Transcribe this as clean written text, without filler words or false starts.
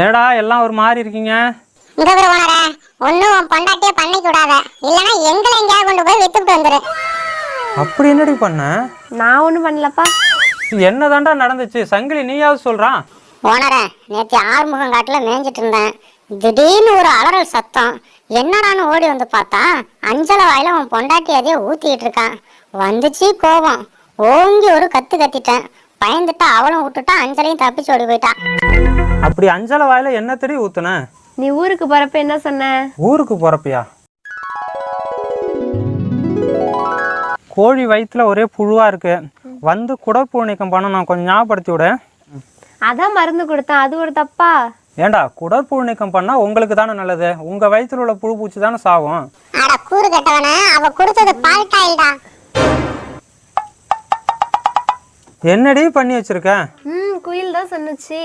ஏடா எல்லாம் ஒரு மாதிரி இருக்கீங்க? இங்க ஒரு ஓனரே, ஒன்னும் பொண்டாட்டியே பண்ணிக்க கூடாத, இல்லனா எங்களை எங்கேயாவது கொண்டு போய் வித்துட்டு வந்துரு. அப்படி என்னடி பண்ண? நான் ஒன்றும் பண்ணலப்பா. என்னதாண்டா நடந்துச்சு? சங்கிலி நீயாவது சொல்றான். ஓனரே, நேற்று ஆறுமுகம் காட்டுல மேய்ஞ்சிட்டு இருந்தேன். திடீர்னு ஒரு அலறல் சத்தம். என்னடான்னு ஓடி வந்து பார்த்தா அஞ்சலை வாயில அவன் பொண்டாட்டி அதையே ஊத்திட்டு இருக்கான். வந்துச்சு கோபம், ஓங்கி ஒரு கத்து கத்திட்டேன். பயந்துட்டா அவளும் விட்டுட்டா, அஞ்சலையும் தப்பிச்சு ஓடி போயிட்டான். அப்படி அஞ்சலை வாயில என்ன தெரிய ஊத்துன? நீ ஊருக்கு போறப்ப என்ன சொன்ன? ஊருக்கு போறப்பியா? கோழி வயிற்றுல ஒரே புழுவா இருக்கு, வந்து குடற்புழு நீக்கம் பண்ண நான் கொஞ்சம் ஞாபகப்படுத்தி விட. அதான் மருந்து கொடுத்தேன், அது ஒரு தப்பா? ஏண்டா குடற்புழு நீக்கம் பண்ணா உங்களுக்கு தானே நல்லது, உங்க வயிற்றுல உள்ள புழு பூச்சி தானே சாகும். அட கூறு கட்டவன, அவ கொடுத்தது பால்டாயில்டா. என்னடி பண்ணி வச்சிருக்க? குயில் தான் சொன்னுச்சு.